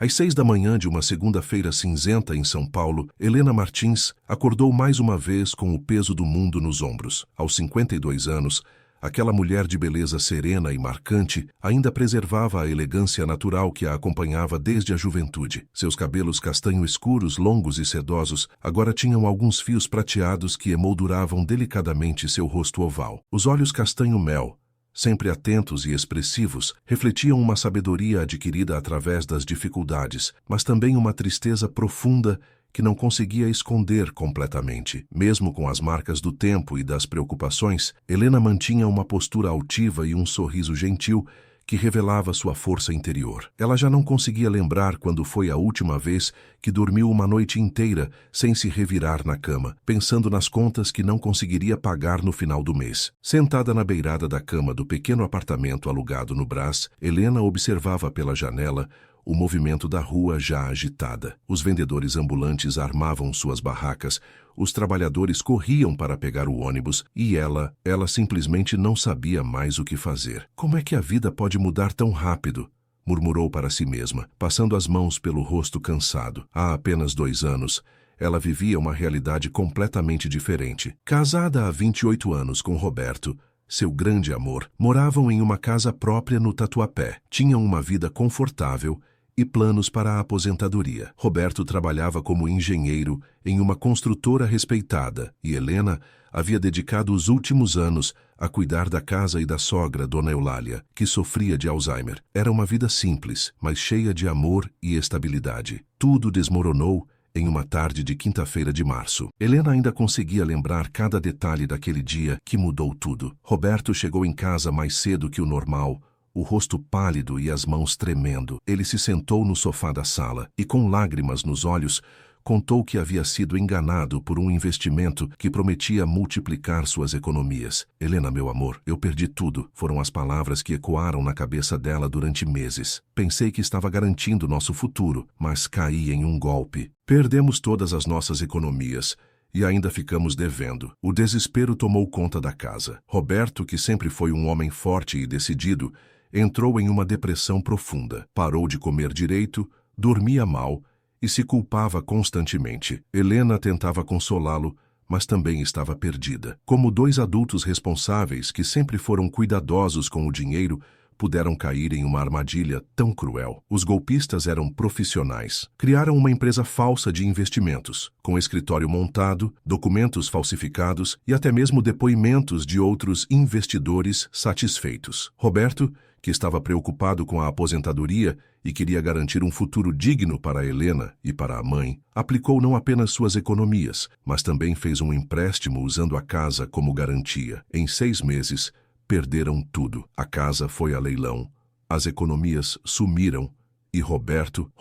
Às 6 da manhã de uma segunda-feira cinzenta em São Paulo, Helena Martins acordou mais uma vez com o peso do mundo nos ombros. Aos 52 anos, aquela mulher de beleza serena e marcante ainda preservava a elegância natural que a acompanhava desde a juventude. Seus cabelos castanho escuros, longos e sedosos, agora tinham alguns fios prateados que emolduravam delicadamente seu rosto oval. Os olhos castanho-mel, sempre atentos e expressivos, refletiam uma sabedoria adquirida através das dificuldades, mas também uma tristeza profunda que não conseguia esconder completamente. Mesmo com as marcas do tempo e das preocupações, Helena mantinha uma postura altiva e um sorriso gentil que revelava sua força interior. Ela já não conseguia lembrar quando foi a última vez que dormiu uma noite inteira sem se revirar na cama, pensando nas contas que não conseguiria pagar no final do mês. Sentada na beirada da cama do pequeno apartamento alugado no Brás, Helena observava pela janela o movimento da rua já agitada. Os vendedores ambulantes armavam suas barracas, os trabalhadores corriam para pegar o ônibus e ela simplesmente não sabia mais o que fazer. Como é que a vida pode mudar tão rápido? Murmurou para si mesma, passando as mãos pelo rosto cansado. Há apenas 2 anos, ela vivia uma realidade completamente diferente. Casada há 28 anos com Roberto, seu grande amor, moravam em uma casa própria no Tatuapé. Tinham uma vida confortável e planos para a aposentadoria. Roberto trabalhava como engenheiro em uma construtora respeitada e Helena havia dedicado os últimos anos a cuidar da casa e da sogra, Dona Eulália, que sofria de Alzheimer. Era uma vida simples, mas cheia de amor e estabilidade. Tudo desmoronou em uma tarde de quinta-feira de março. Helena ainda conseguia lembrar cada detalhe daquele dia que mudou tudo. Roberto chegou em casa mais cedo que o normal, o rosto pálido e as mãos tremendo. Ele se sentou no sofá da sala e, com lágrimas nos olhos, contou que havia sido enganado por um investimento que prometia multiplicar suas economias. Helena, meu amor, eu perdi tudo, foram as palavras que ecoaram na cabeça dela durante meses. Pensei que estava garantindo nosso futuro, mas caí em um golpe. Perdemos todas as nossas economias e ainda ficamos devendo. O desespero tomou conta da casa. Roberto, que sempre foi um homem forte e decidido, entrou em uma depressão profunda. Parou de comer direito, dormia mal e se culpava constantemente. Helena tentava consolá-lo, mas também estava perdida. Como 2 adultos responsáveis que sempre foram cuidadosos com o dinheiro, puderam cair em uma armadilha tão cruel. Os golpistas eram profissionais. Criaram uma empresa falsa de investimentos, com escritório montado, documentos falsificados e até mesmo depoimentos de outros investidores satisfeitos. Roberto, que estava preocupado com a aposentadoria e queria garantir um futuro digno para Helena e para a mãe, aplicou não apenas suas economias, mas também fez um empréstimo usando a casa como garantia. Em 6 meses, perderam tudo. A casa foi a leilão, as economias sumiram e Roberto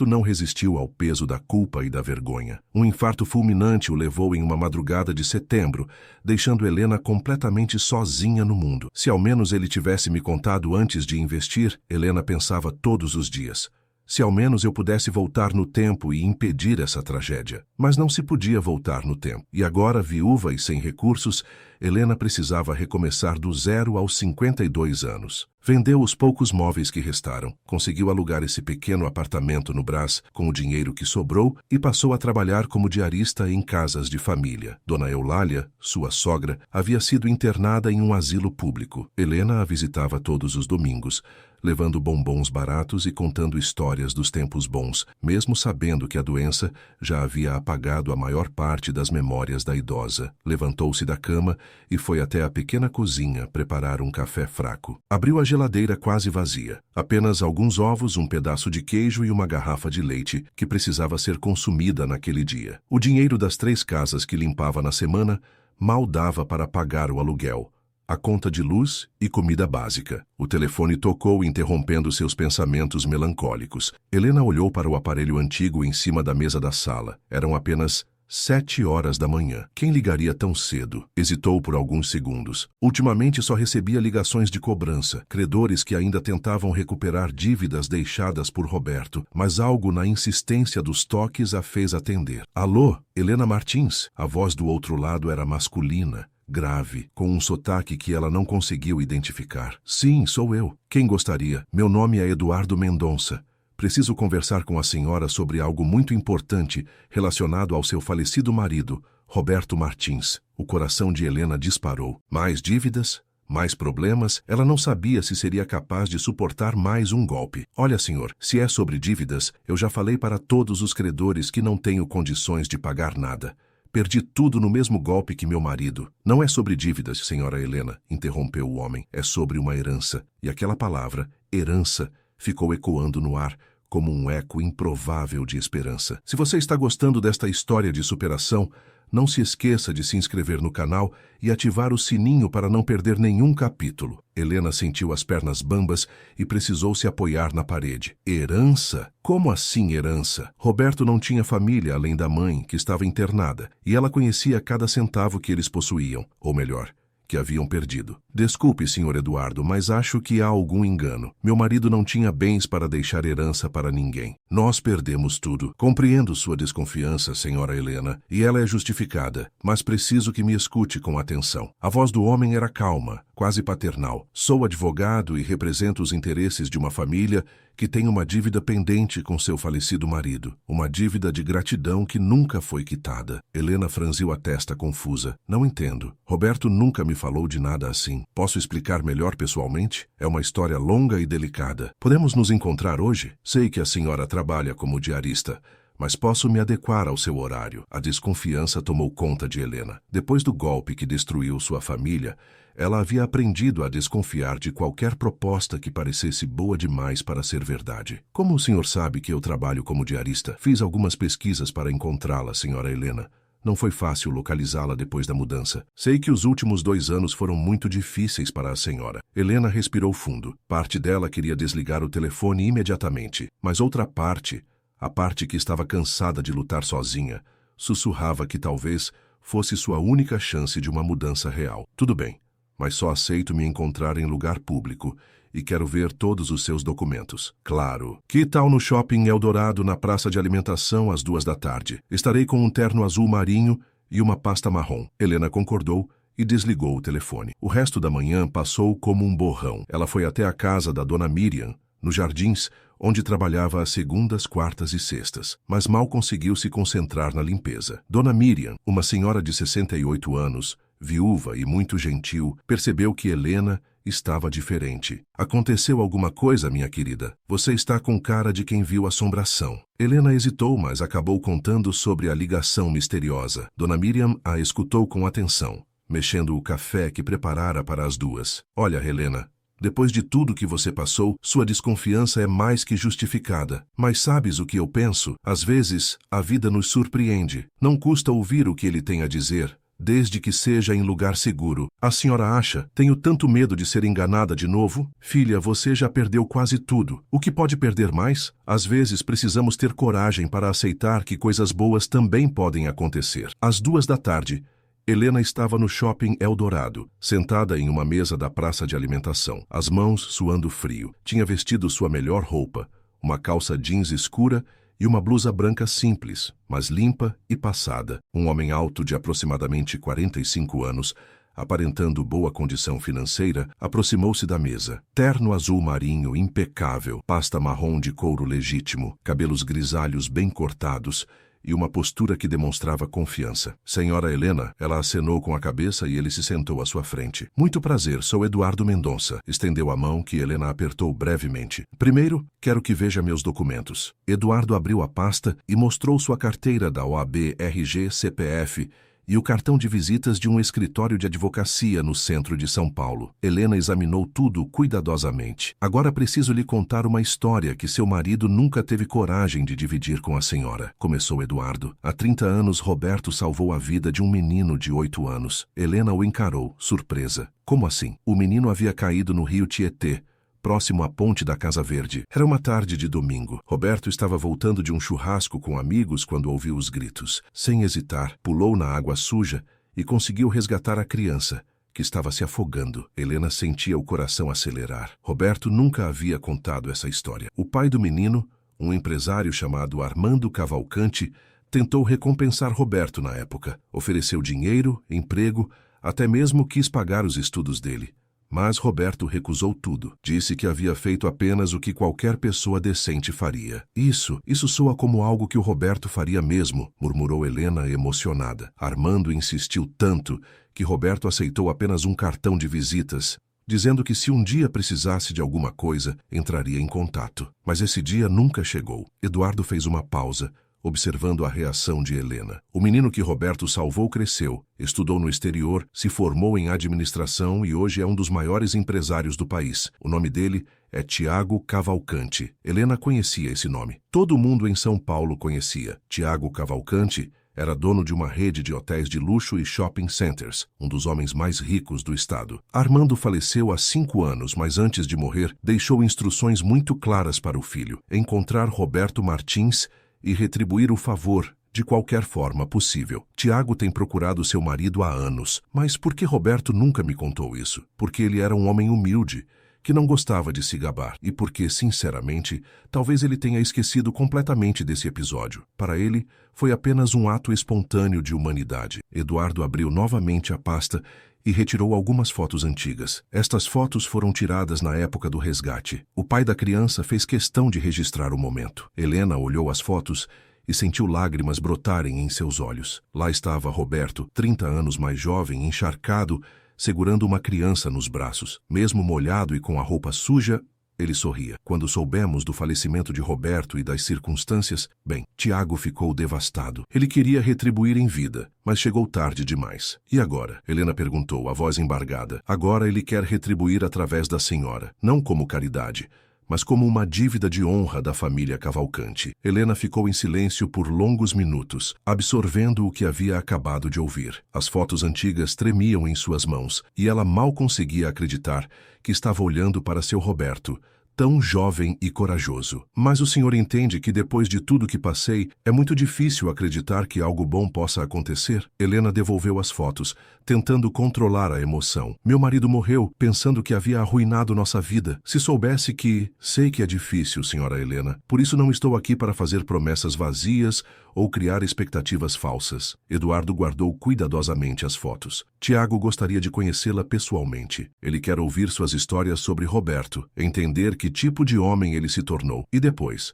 não resistiu ao peso da culpa e da vergonha. Um infarto fulminante o levou em uma madrugada de setembro, deixando Helena completamente sozinha no mundo. Se ao menos ele tivesse me contado antes de investir, Helena pensava todos os dias. Se ao menos eu pudesse voltar no tempo e impedir essa tragédia. Mas não se podia voltar no tempo. E agora, viúva e sem recursos, Helena precisava recomeçar do zero aos 52 anos. Vendeu os poucos móveis que restaram, conseguiu alugar esse pequeno apartamento no Brás com o dinheiro que sobrou e passou a trabalhar como diarista em casas de família. Dona Eulália, sua sogra, havia sido internada em um asilo público. Helena a visitava todos os domingos, levando bombons baratos e contando histórias dos tempos bons, mesmo sabendo que a doença já havia apagado a maior parte das memórias da idosa. Levantou-se da cama e foi até a pequena cozinha preparar um café fraco. Abriu a geladeira quase vazia. Apenas alguns ovos, um pedaço de queijo e uma garrafa de leite que precisava ser consumida naquele dia. O dinheiro das 3 casas que limpava na semana mal dava para pagar o aluguel, a conta de luz e comida básica. O telefone tocou, interrompendo seus pensamentos melancólicos. Helena olhou para o aparelho antigo em cima da mesa da sala. Eram apenas 7 horas da manhã. Quem ligaria tão cedo? Hesitou por alguns segundos. Ultimamente só recebia ligações de cobrança, credores que ainda tentavam recuperar dívidas deixadas por Roberto, mas algo na insistência dos toques a fez atender. Alô, Helena Martins? A voz do outro lado era masculina, grave, com um sotaque que ela não conseguiu identificar. Sim, sou eu. Quem gostaria? Meu nome é Eduardo Mendonça. Preciso conversar com a senhora sobre algo muito importante relacionado ao seu falecido marido, Roberto Martins. O coração de Helena disparou. Mais dívidas? Mais problemas? Ela não sabia se seria capaz de suportar mais um golpe. Olha, senhor, se é sobre dívidas, eu já falei para todos os credores que não tenho condições de pagar nada. Perdi tudo no mesmo golpe que meu marido. Não é sobre dívidas, senhora Helena, interrompeu o homem. É sobre uma herança. E aquela palavra, herança, ficou ecoando no ar, como um eco improvável de esperança. Se você está gostando desta história de superação, não se esqueça de se inscrever no canal e ativar o sininho para não perder nenhum capítulo. Helena sentiu as pernas bambas e precisou se apoiar na parede. Herança? Como assim herança? Roberto não tinha família além da mãe, que estava internada, e ela conhecia cada centavo que eles possuíam, ou melhor, que haviam perdido. Desculpe, senhor Eduardo, mas acho que há algum engano. Meu marido não tinha bens para deixar herança para ninguém. Nós perdemos tudo. Compreendo sua desconfiança, senhora Helena, e ela é justificada, mas preciso que me escute com atenção. A voz do homem era calma, quase paternal. Sou advogado e represento os interesses de uma família que tem uma dívida pendente com seu falecido marido. Uma dívida de gratidão que nunca foi quitada. Helena franziu a testa confusa. Não entendo. Roberto nunca me falou de nada assim. Posso explicar melhor pessoalmente? É uma história longa e delicada. Podemos nos encontrar hoje? Sei que a senhora trabalha como diarista, mas posso me adequar ao seu horário. A desconfiança tomou conta de Helena. Depois do golpe que destruiu sua família, ela havia aprendido a desconfiar de qualquer proposta que parecesse boa demais para ser verdade. Como o senhor sabe que eu trabalho como diarista? Fiz algumas pesquisas para encontrá-la, senhora Helena. Não foi fácil localizá-la depois da mudança. Sei que os últimos 2 anos foram muito difíceis para a senhora. Helena respirou fundo. Parte dela queria desligar o telefone imediatamente, mas outra parte, a parte que estava cansada de lutar sozinha, sussurrava que talvez fosse sua única chance de uma mudança real. Tudo bem, mas só aceito me encontrar em lugar público e quero ver todos os seus documentos. Claro. Que tal no Shopping Eldorado, na praça de alimentação, às 2 da tarde? Estarei com um terno azul marinho e uma pasta marrom. Helena concordou e desligou o telefone. O resto da manhã passou como um borrão. Ela foi até a casa da dona Miriam, nos Jardins, onde trabalhava às segundas, quartas e sextas, mas mal conseguiu se concentrar na limpeza. Dona Miriam, uma senhora de 68 anos, viúva e muito gentil, percebeu que Helena estava diferente. Aconteceu alguma coisa, minha querida? Você está com cara de quem viu assombração. Helena hesitou, mas acabou contando sobre a ligação misteriosa. Dona Miriam a escutou com atenção, mexendo o café que preparara para as 2. Olha, Helena, depois de tudo que você passou, sua desconfiança é mais que justificada. Mas sabes o que eu penso? Às vezes, a vida nos surpreende. Não custa ouvir o que ele tem a dizer, desde que seja em lugar seguro. A senhora acha? Tenho tanto medo de ser enganada de novo. Filha, você já perdeu quase tudo. O que pode perder mais? Às vezes precisamos ter coragem para aceitar que coisas boas também podem acontecer. Às 2 da tarde, Helena estava no Shopping Eldorado, sentada em uma mesa da praça de alimentação, as mãos suando frio. Tinha vestido sua melhor roupa, uma calça jeans escura e uma blusa branca simples, mas limpa e passada. Um homem alto de aproximadamente 45 anos, aparentando boa condição financeira, aproximou-se da mesa. Terno azul marinho impecável, pasta marrom de couro legítimo, cabelos grisalhos bem cortados e uma postura que demonstrava confiança. Senhora Helena, ela acenou com a cabeça e ele se sentou à sua frente. Muito prazer, sou Eduardo Mendonça. Estendeu a mão que Helena apertou brevemente. Primeiro, quero que veja meus documentos. Eduardo abriu a pasta e mostrou sua carteira da OAB, RG, CPF e o cartão de visitas de um escritório de advocacia no centro de São Paulo. Helena examinou tudo cuidadosamente. Agora preciso lhe contar uma história que seu marido nunca teve coragem de dividir com a senhora. Começou Eduardo. Há 30 anos, Roberto salvou a vida de um menino de 8 anos. Helena o encarou, surpresa. Como assim? O menino havia caído no rio Tietê, próximo à ponte da Casa Verde. Era uma tarde de domingo. Roberto estava voltando de um churrasco com amigos quando ouviu os gritos. Sem hesitar, pulou na água suja e conseguiu resgatar a criança, que estava se afogando. Helena sentia o coração acelerar. Roberto nunca havia contado essa história. O pai do menino, um empresário chamado Armando Cavalcante, tentou recompensar Roberto na época. Ofereceu dinheiro, emprego, até mesmo quis pagar os estudos dele. Mas Roberto recusou tudo. Disse que havia feito apenas o que qualquer pessoa decente faria. Isso soa como algo que o Roberto faria mesmo, murmurou Helena emocionada. Armando insistiu tanto que Roberto aceitou apenas um cartão de visitas, dizendo que se um dia precisasse de alguma coisa, entraria em contato. Mas esse dia nunca chegou. Eduardo fez uma pausa, observando a reação de Helena. O menino que Roberto salvou cresceu, estudou no exterior, se formou em administração e hoje é um dos maiores empresários do país. O nome dele é Tiago Cavalcanti. Helena conhecia esse nome. Todo mundo em São Paulo conhecia. Tiago Cavalcanti era dono de uma rede de hotéis de luxo e shopping centers, um dos homens mais ricos do estado. Armando faleceu há 5 anos, mas antes de morrer, deixou instruções muito claras para o filho: encontrar Roberto Martins e retribuir o favor de qualquer forma possível. Tiago tem procurado seu marido há anos, mas por que Roberto nunca me contou isso? Porque ele era um homem humilde, que não gostava de se gabar, e porque, sinceramente, talvez ele tenha esquecido completamente desse episódio. Para ele, foi apenas um ato espontâneo de humanidade. Eduardo abriu novamente a pasta e retirou algumas fotos antigas. Estas fotos foram tiradas na época do resgate. O pai da criança fez questão de registrar o momento. Helena olhou as fotos e sentiu lágrimas brotarem em seus olhos. Lá estava Roberto, 30 anos mais jovem, encharcado, segurando uma criança nos braços. Mesmo molhado e com a roupa suja, ele sorria. Quando soubemos do falecimento de Roberto e das circunstâncias, Tiago ficou devastado. Ele queria retribuir em vida, mas chegou tarde demais. E agora? Helena perguntou, a voz embargada. Agora ele quer retribuir através da senhora, não como caridade, mas como uma dívida de honra da família Cavalcanti. Helena ficou em silêncio por longos minutos, absorvendo o que havia acabado de ouvir. As fotos antigas tremiam em suas mãos, e ela mal conseguia acreditar que estava olhando para seu Roberto, tão jovem e corajoso. Mas o senhor entende que depois de tudo que passei, é muito difícil acreditar que algo bom possa acontecer? Helena devolveu as fotos, tentando controlar a emoção. Meu marido morreu, pensando que havia arruinado nossa vida. Se soubesse que... Sei que é difícil, senhora Helena. Por isso não estou aqui para fazer promessas vazias ou criar expectativas falsas. Eduardo guardou cuidadosamente as fotos. Tiago gostaria de conhecê-la pessoalmente. Ele quer ouvir suas histórias sobre Roberto, entender que tipo de homem ele se tornou. E depois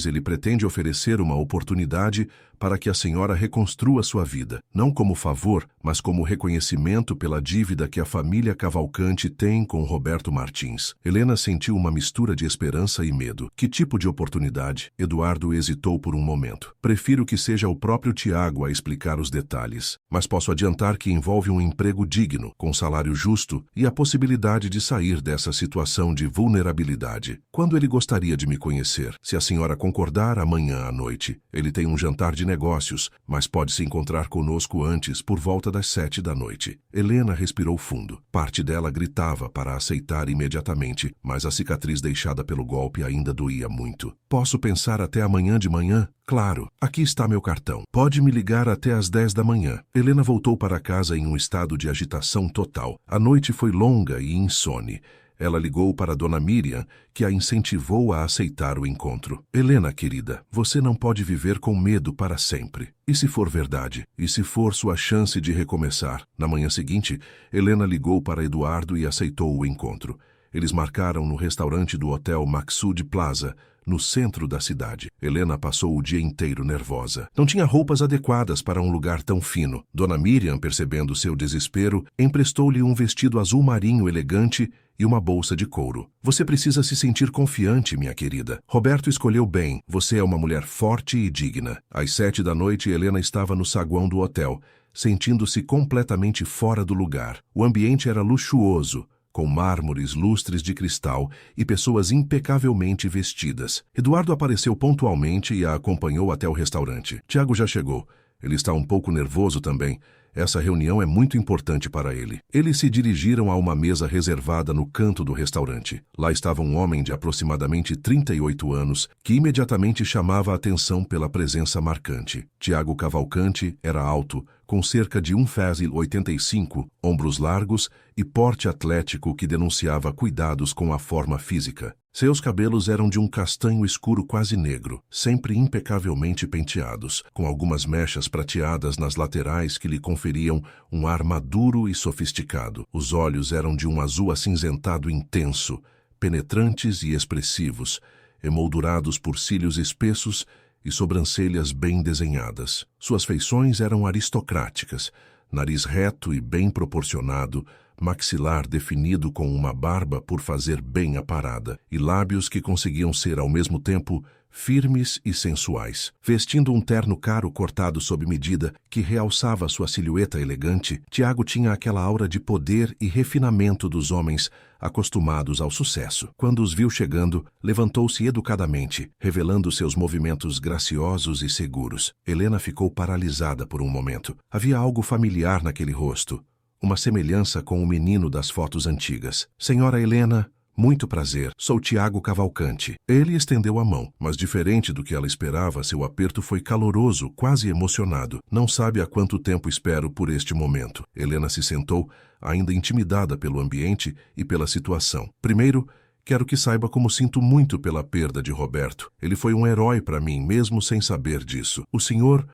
ele pretende oferecer uma oportunidade para que a senhora reconstrua sua vida, não como favor, mas como reconhecimento pela dívida que a família Cavalcanti tem com Roberto Martins. Helena sentiu uma mistura de esperança e medo. Que tipo de oportunidade? Eduardo hesitou por um momento. Prefiro que seja o próprio Tiago a explicar os detalhes, mas posso adiantar que envolve um emprego digno, com salário justo e a possibilidade de sair dessa situação de vulnerabilidade. Quando ele gostaria de me conhecer? Se a senhora concordar, amanhã à noite. Ele tem um jantar de negócios, mas pode se encontrar conosco antes, por volta das 7 da noite. Helena respirou fundo. Parte dela gritava para aceitar imediatamente, mas a cicatriz deixada pelo golpe ainda doía muito. Posso pensar até amanhã de manhã? Claro, aqui está meu cartão. Pode me ligar até às 10 da manhã. Helena voltou para casa em um estado de agitação total. A noite foi longa e insone. Ela ligou para Dona Miriam, que a incentivou a aceitar o encontro. Helena, querida, você não pode viver com medo para sempre. E se for verdade? E se for sua chance de recomeçar? Na manhã seguinte, Helena ligou para Eduardo e aceitou o encontro. Eles marcaram no restaurante do Hotel Maxud Plaza, no centro da cidade. Helena passou o dia inteiro nervosa. Não tinha roupas adequadas para um lugar tão fino. Dona Miriam, percebendo seu desespero, emprestou-lhe um vestido azul marinho elegante e uma bolsa de couro. Você precisa se sentir confiante, minha querida. Roberto escolheu bem. Você é uma mulher forte e digna. Às 7 da noite, Helena estava no saguão do hotel, sentindo-se completamente fora do lugar. O ambiente era luxuoso, com mármores, lustres de cristal e pessoas impecavelmente vestidas. Eduardo apareceu pontualmente e a acompanhou até o restaurante. Tiago já chegou. Ele está um pouco nervoso também. Essa reunião é muito importante para ele. Eles se dirigiram a uma mesa reservada no canto do restaurante. Lá estava um homem de aproximadamente 38 anos, que imediatamente chamava a atenção pela presença marcante. Tiago Cavalcanti era alto, com cerca de 1,85 m, ombros largos e porte atlético que denunciava cuidados com a forma física. Seus cabelos eram de um castanho escuro quase negro, sempre impecavelmente penteados, com algumas mechas prateadas nas laterais que lhe conferiam um ar maduro e sofisticado. Os olhos eram de um azul acinzentado intenso, penetrantes e expressivos, emoldurados por cílios espessos e sobrancelhas bem desenhadas. Suas feições eram aristocráticas, nariz reto e bem proporcionado, maxilar definido com uma barba por fazer bem aparada, e lábios que conseguiam ser ao mesmo tempo firmes e sensuais. Vestindo um terno caro cortado sob medida que realçava sua silhueta elegante, Tiago tinha aquela aura de poder e refinamento dos homens acostumados ao sucesso. Quando os viu chegando, levantou-se educadamente, revelando seus movimentos graciosos e seguros. Helena ficou paralisada por um momento. Havia algo familiar naquele rosto, uma semelhança com o menino das fotos antigas. Senhora Helena, muito prazer, sou Tiago Cavalcante. Ele estendeu a mão, mas diferente do que ela esperava, seu aperto foi caloroso, quase emocionado. Não sabe há quanto tempo espero por este momento. Helena se sentou, ainda intimidada pelo ambiente e pela situação. Primeiro, quero que saiba como sinto muito pela perda de Roberto. Ele foi um herói para mim, mesmo sem saber disso. O senhor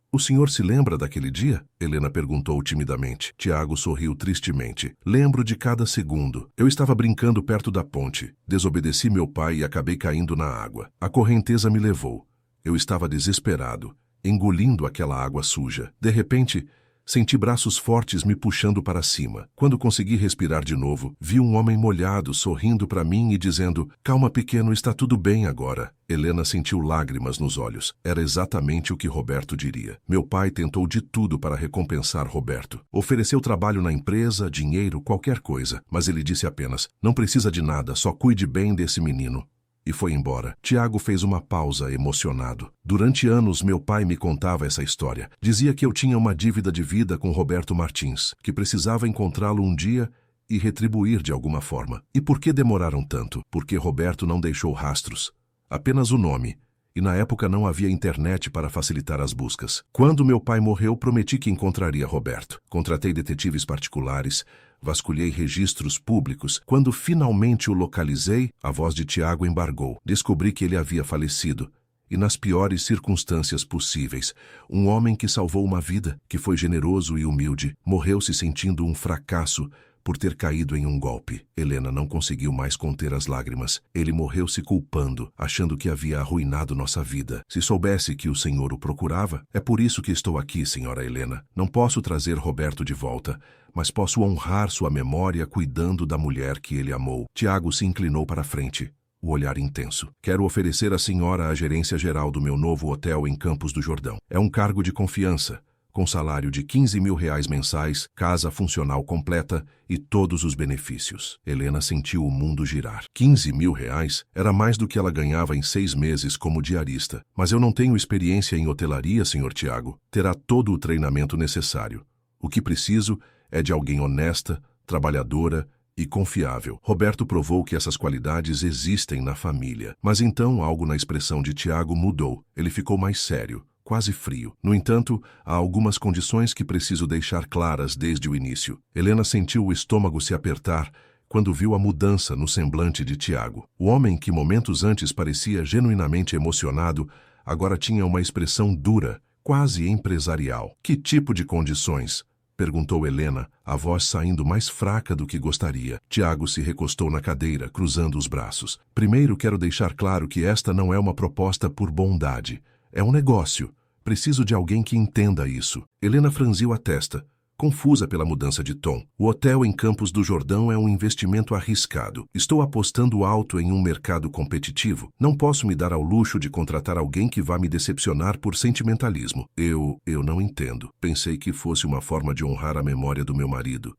se lembra daquele dia? Helena perguntou timidamente. Tiago sorriu tristemente. Lembro de cada segundo. Eu estava brincando perto da ponte. Desobedeci meu pai e acabei caindo na água. A correnteza me levou. Eu estava desesperado, engolindo aquela água suja. De repente, senti braços fortes me puxando para cima. Quando consegui respirar de novo, vi um homem molhado sorrindo para mim e dizendo: "Calma, pequeno, está tudo bem agora." Helena sentiu lágrimas nos olhos. Era exatamente o que Roberto diria. Meu pai tentou de tudo para recompensar Roberto. Ofereceu trabalho na empresa, dinheiro, qualquer coisa. Mas ele disse apenas: "Não precisa de nada, só cuide bem desse menino." E foi embora. Tiago fez uma pausa, emocionado. Durante anos, meu pai me contava essa história. Dizia que eu tinha uma dívida de vida com Roberto Martins, que precisava encontrá-lo um dia e retribuir de alguma forma. E por que demoraram tanto? Porque Roberto não deixou rastros. Apenas o nome. E na época não havia internet para facilitar as buscas. Quando meu pai morreu, prometi que encontraria Roberto. Contratei detetives particulares, vasculhei registros públicos. Quando finalmente o localizei, a voz de Tiago embargou. Descobri que ele havia falecido. E nas piores circunstâncias possíveis. Um homem que salvou uma vida, que foi generoso e humilde, morreu se sentindo um fracasso por ter caído em um golpe. Helena não conseguiu mais conter as lágrimas. Ele morreu se culpando, achando que havia arruinado nossa vida. Se soubesse que o senhor o procurava, é por isso que estou aqui, senhora Helena. Não posso trazer Roberto de volta, mas posso honrar sua memória cuidando da mulher que ele amou. Tiago se inclinou para a frente, o olhar intenso. Quero oferecer à senhora a gerência geral do meu novo hotel em Campos do Jordão. É um cargo de confiança, com salário de R$ 15.000 mensais, casa funcional completa e todos os benefícios. Helena sentiu o mundo girar. R$ 15.000 era mais do que ela ganhava em 6 meses como diarista. Mas eu não tenho experiência em hotelaria, senhor Tiago. Terá todo o treinamento necessário. O que preciso é de alguém honesta, trabalhadora e confiável. Roberto provou que essas qualidades existem na família. Mas então algo na expressão de Tiago mudou. Ele ficou mais sério, quase frio. No entanto, há algumas condições que preciso deixar claras desde o início. Helena sentiu o estômago se apertar quando viu a mudança no semblante de Tiago. O homem que momentos antes parecia genuinamente emocionado, agora tinha uma expressão dura, quase empresarial. Que tipo de condições? Perguntou Helena, a voz saindo mais fraca do que gostaria. Tiago se recostou na cadeira, cruzando os braços. Primeiro quero deixar claro que esta não é uma proposta por bondade. É um negócio. Preciso de alguém que entenda isso. Helena franziu a testa, confusa pela mudança de tom. O hotel em Campos do Jordão é um investimento arriscado. Estou apostando alto em um mercado competitivo. Não posso me dar ao luxo de contratar alguém que vá me decepcionar por sentimentalismo. Eu não entendo. Pensei que fosse uma forma de honrar a memória do meu marido.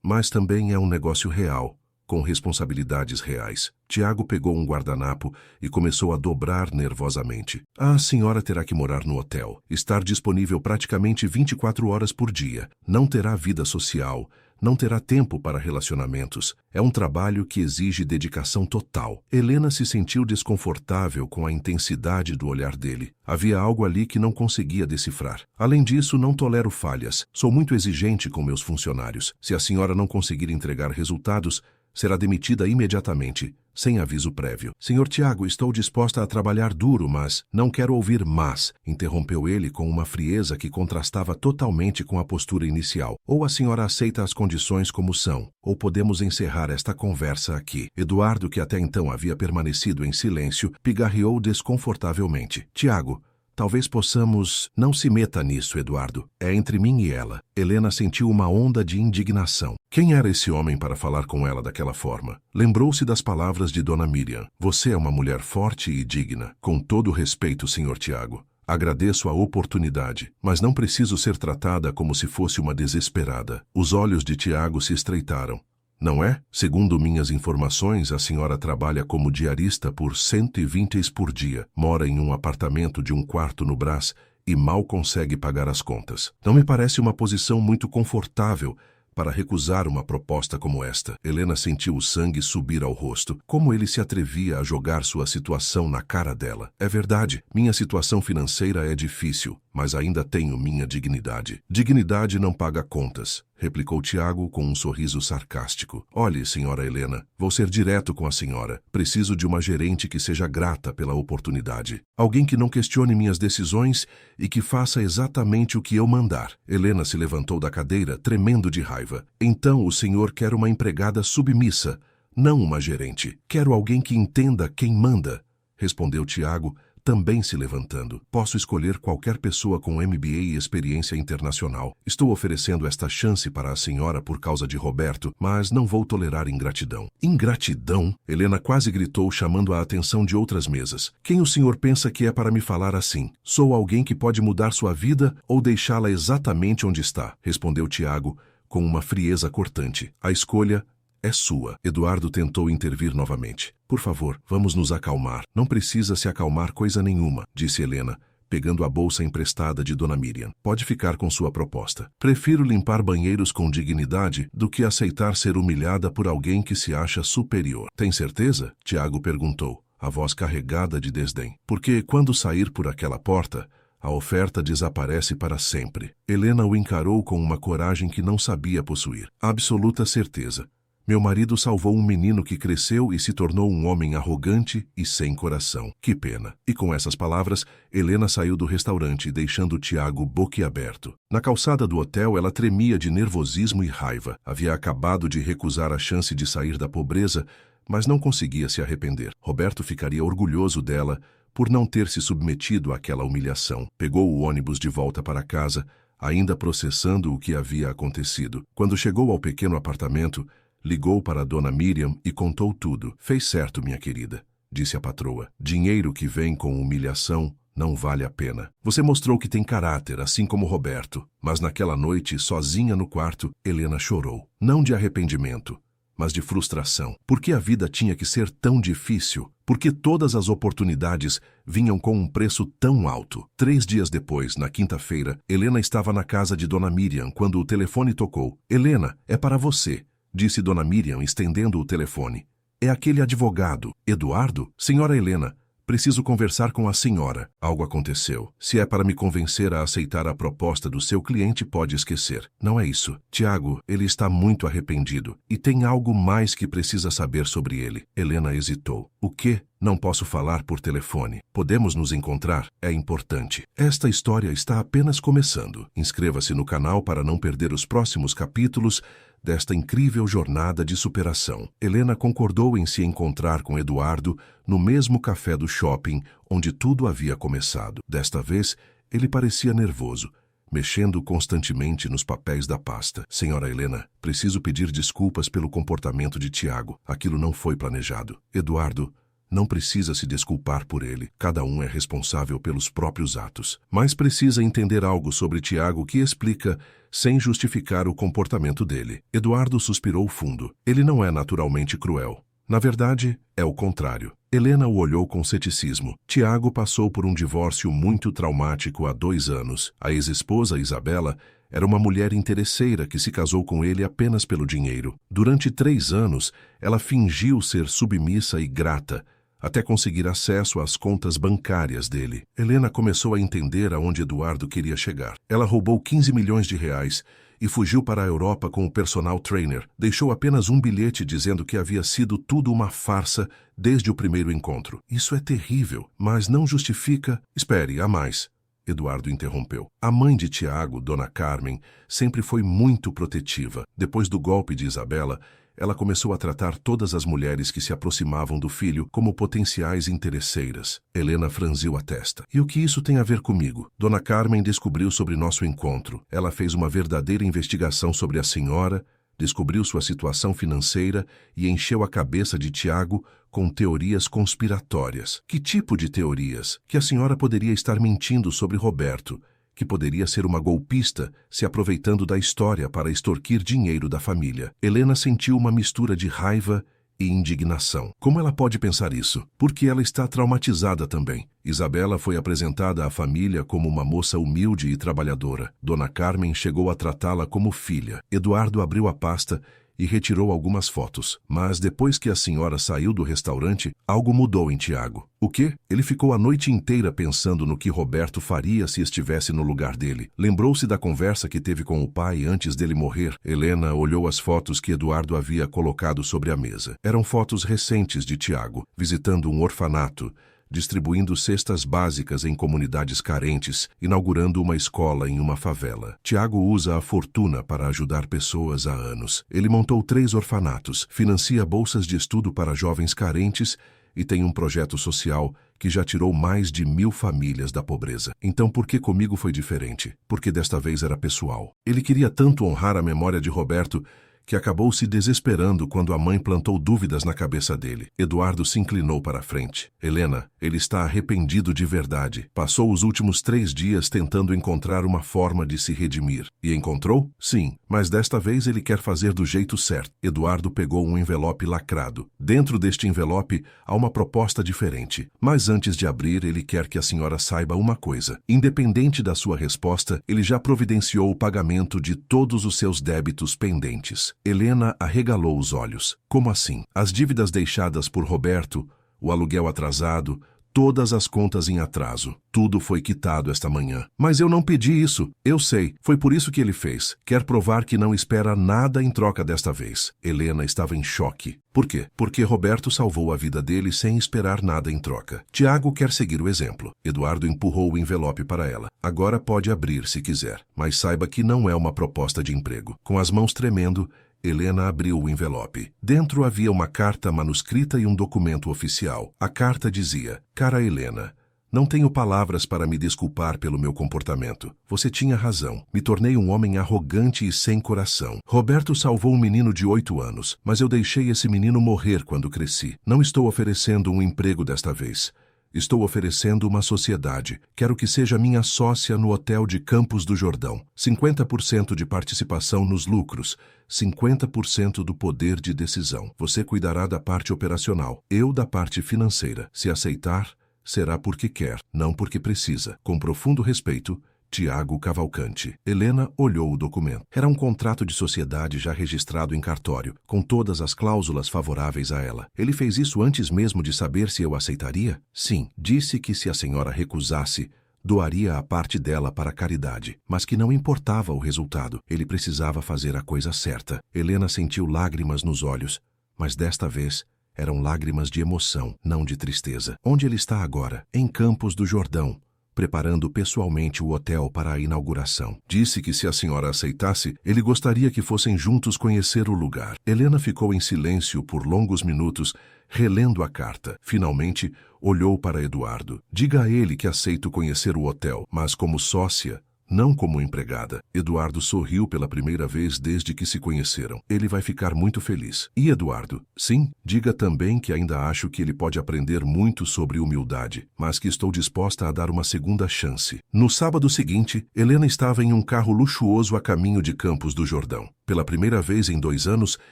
Mas também é um negócio real, com responsabilidades reais. Tiago pegou um guardanapo e começou a dobrar nervosamente. A senhora terá que morar no hotel, estar disponível praticamente 24 horas por dia. Não terá vida social, não terá tempo para relacionamentos. É um trabalho que exige dedicação total. Helena se sentiu desconfortável com a intensidade do olhar dele. Havia algo ali que não conseguia decifrar. Além disso, não tolero falhas. Sou muito exigente com meus funcionários. Se a senhora não conseguir entregar resultados, será demitida imediatamente. sem aviso prévio. Senhor Tiago, estou disposta a trabalhar duro, mas... Não quero ouvir mas, interrompeu ele com uma frieza que contrastava totalmente com a postura inicial. Ou a senhora aceita as condições como são, ou podemos encerrar esta conversa aqui. Eduardo, que até então havia permanecido em silêncio, pigarreou desconfortavelmente. Tiago, talvez possamos... Não se meta nisso, Eduardo. É entre mim e ela. Helena sentiu uma onda de indignação. Quem era esse homem para falar com ela daquela forma? Lembrou-se das palavras de Dona Miriam. Você é uma mulher forte e digna. Com todo o respeito, Sr. Tiago. Agradeço a oportunidade, mas não preciso ser tratada como se fosse uma desesperada. Os olhos de Tiago se estreitaram. Não é? Segundo minhas informações, a senhora trabalha como diarista por 120 por dia, mora em um apartamento de 1 quarto no Brás e mal consegue pagar as contas. Não me parece uma posição muito confortável para recusar uma proposta como esta. Helena sentiu o sangue subir ao rosto. Como ele se atrevia a jogar sua situação na cara dela? É verdade, minha situação financeira é difícil, mas ainda tenho minha dignidade. Dignidade não paga contas, replicou Tiago com um sorriso sarcástico. Olhe, senhora Helena, vou ser direto com a senhora. Preciso de uma gerente que seja grata pela oportunidade. Alguém que não questione minhas decisões e que faça exatamente o que eu mandar. Helena se levantou da cadeira, tremendo de raiva. Então o senhor quer uma empregada submissa, não uma gerente. Quero alguém que entenda quem manda, respondeu Tiago, também se levantando. Posso escolher qualquer pessoa com MBA e experiência internacional. Estou oferecendo esta chance para a senhora por causa de Roberto, mas não vou tolerar ingratidão. Ingratidão? Helena quase gritou, chamando a atenção de outras mesas. Quem o senhor pensa que é para me falar assim? Sou alguém que pode mudar sua vida ou deixá-la exatamente onde está, respondeu Tiago, com uma frieza cortante. A escolha é sua. Eduardo tentou intervir novamente. Por favor, vamos nos acalmar. Não precisa se acalmar coisa nenhuma, disse Helena, pegando a bolsa emprestada de Dona Miriam. Pode ficar com sua proposta. Prefiro limpar banheiros com dignidade do que aceitar ser humilhada por alguém que se acha superior. Tem certeza? Tiago perguntou, a voz carregada de desdém. Porque quando sair por aquela porta, a oferta desaparece para sempre. Helena o encarou com uma coragem que não sabia possuir. Absoluta certeza. Meu marido salvou um menino que cresceu e se tornou um homem arrogante e sem coração. Que pena. E com essas palavras, Helena saiu do restaurante, deixando Tiago boquiaberto. Na calçada do hotel, ela tremia de nervosismo e raiva. Havia acabado de recusar a chance de sair da pobreza, mas não conseguia se arrepender. Roberto ficaria orgulhoso dela por não ter se submetido àquela humilhação. Pegou o ônibus de volta para casa, ainda processando o que havia acontecido. Quando chegou ao pequeno apartamento, ligou para Dona Miriam e contou tudo. Fez certo, minha querida, disse a patroa. Dinheiro que vem com humilhação não vale a pena. Você mostrou que tem caráter, assim como Roberto. Mas naquela noite, sozinha no quarto, Helena chorou. Não de arrependimento, mas de frustração. Por que a vida tinha que ser tão difícil? Por que todas as oportunidades vinham com um preço tão alto? 3 dias depois, na quinta-feira, Helena estava na casa de Dona Miriam quando o telefone tocou. Helena, é para você, disse Dona Miriam, estendendo o telefone. É aquele advogado. Eduardo? Senhora Helena, preciso conversar com a senhora. Algo aconteceu. Se é para me convencer a aceitar a proposta do seu cliente, pode esquecer. Não é isso. Tiago, ele está muito arrependido. E tem algo mais que precisa saber sobre ele. Helena hesitou. O quê? Não posso falar por telefone. Podemos nos encontrar? É importante. Esta história está apenas começando. Inscreva-se no canal para não perder os próximos capítulos desta incrível jornada de superação. Helena concordou em se encontrar com Eduardo no mesmo café do shopping onde tudo havia começado. Desta vez, ele parecia nervoso, mexendo constantemente nos papéis da pasta. Senhora Helena, preciso pedir desculpas pelo comportamento de Tiago. Aquilo não foi planejado. Eduardo não precisa se desculpar por ele. Cada um é responsável pelos próprios atos. Mas precisa entender algo sobre Tiago que explica, sem justificar o comportamento dele. Eduardo suspirou fundo. Ele não é naturalmente cruel. Na verdade, é o contrário. Helena o olhou com ceticismo. Tiago passou por um divórcio muito traumático há 2 anos. A ex-esposa, Isabela, era uma mulher interesseira que se casou com ele apenas pelo dinheiro. Durante 3 anos, ela fingiu ser submissa e grata, até conseguir acesso às contas bancárias dele. Helena começou a entender aonde Eduardo queria chegar. Ela roubou 15 milhões de reais e fugiu para a Europa com o personal trainer. Deixou apenas um bilhete dizendo que havia sido tudo uma farsa desde o primeiro encontro. Isso é terrível, mas não justifica... Espere, há mais. Eduardo interrompeu. A mãe de Tiago, Dona Carmen, sempre foi muito protetiva. Depois do golpe de Isabela, ela começou a tratar todas as mulheres que se aproximavam do filho como potenciais interesseiras. Helena franziu a testa. E o que isso tem a ver comigo? Dona Carmen descobriu sobre nosso encontro. Ela fez uma verdadeira investigação sobre a senhora, descobriu sua situação financeira e encheu a cabeça de Tiago com teorias conspiratórias. Que tipo de teorias? Que a senhora poderia estar mentindo sobre Roberto, que poderia ser uma golpista se aproveitando da história para extorquir dinheiro da família. Helena sentiu uma mistura de raiva e indignação. Como ela pode pensar isso? Porque ela está traumatizada também. Isabela foi apresentada à família como uma moça humilde e trabalhadora. Dona Carmen chegou a tratá-la como filha. Eduardo abriu a pasta e retirou algumas fotos. Mas depois que a senhora saiu do restaurante, algo mudou em Tiago. O quê? Ele ficou a noite inteira pensando no que Roberto faria se estivesse no lugar dele. Lembrou-se da conversa que teve com o pai antes dele morrer. Helena olhou as fotos que Eduardo havia colocado sobre a mesa. Eram fotos recentes de Tiago, visitando um orfanato, distribuindo cestas básicas em comunidades carentes, inaugurando uma escola em uma favela. Tiago usa a fortuna para ajudar pessoas há anos. Ele montou 3 orfanatos, financia bolsas de estudo para jovens carentes e tem um projeto social que já tirou mais de 1000 famílias da pobreza. Então por que comigo foi diferente? Porque desta vez era pessoal. Ele queria tanto honrar a memória de Roberto que acabou se desesperando quando a mãe plantou dúvidas na cabeça dele. Eduardo se inclinou para a frente. Helena, ele está arrependido de verdade. Passou os últimos 3 dias tentando encontrar uma forma de se redimir. E encontrou? Sim, mas desta vez ele quer fazer do jeito certo. Eduardo pegou um envelope lacrado. Dentro deste envelope há uma proposta diferente. Mas antes de abrir, ele quer que a senhora saiba uma coisa. Independente da sua resposta, ele já providenciou o pagamento de todos os seus débitos pendentes. Helena arregalou os olhos. Como assim? As dívidas deixadas por Roberto, o aluguel atrasado, todas as contas em atraso. Tudo foi quitado esta manhã. Mas eu não pedi isso. Eu sei. Foi por isso que ele fez. Quer provar que não espera nada em troca desta vez. Helena estava em choque. Por quê? Porque Roberto salvou a vida dele sem esperar nada em troca. Tiago quer seguir o exemplo. Eduardo empurrou o envelope para ela. Agora pode abrir se quiser, mas saiba que não é uma proposta de emprego. Com as mãos tremendo, Helena abriu o envelope. Dentro havia uma carta manuscrita e um documento oficial. A carta dizia: Cara Helena, não tenho palavras para me desculpar pelo meu comportamento. Você tinha razão. Me tornei um homem arrogante e sem coração. Roberto salvou um menino de 8 anos, mas eu deixei esse menino morrer quando cresci. Não estou oferecendo um emprego desta vez. Estou oferecendo uma sociedade. Quero que seja minha sócia no hotel de Campos do Jordão. 50% de participação nos lucros. 50% do poder de decisão. Você cuidará da parte operacional. Eu da parte financeira. Se aceitar, será porque quer, não porque precisa. Com profundo respeito, Tiago Cavalcante. Helena olhou o documento. Era um contrato de sociedade já registrado em cartório, com todas as cláusulas favoráveis a ela. Ele fez isso antes mesmo de saber se eu aceitaria? Sim, disse que se a senhora recusasse, doaria a parte dela para a caridade, mas que não importava o resultado. Ele precisava fazer a coisa certa. Helena sentiu lágrimas nos olhos, mas desta vez eram lágrimas de emoção, não de tristeza. Onde ele está agora? Em Campos do Jordão, preparando pessoalmente o hotel para a inauguração. Disse que se a senhora aceitasse, ele gostaria que fossem juntos conhecer o lugar. Helena ficou em silêncio por longos minutos, relendo a carta. Finalmente, olhou para Eduardo. Diga a ele que aceito conhecer o hotel, mas como sócia, não como empregada. Eduardo sorriu pela primeira vez desde que se conheceram. Ele vai ficar muito feliz. E Eduardo? Sim, diga também que ainda acho que ele pode aprender muito sobre humildade, mas que estou disposta a dar uma segunda chance. No sábado seguinte, Helena estava em um carro luxuoso a caminho de Campos do Jordão. Pela primeira vez em 2 anos,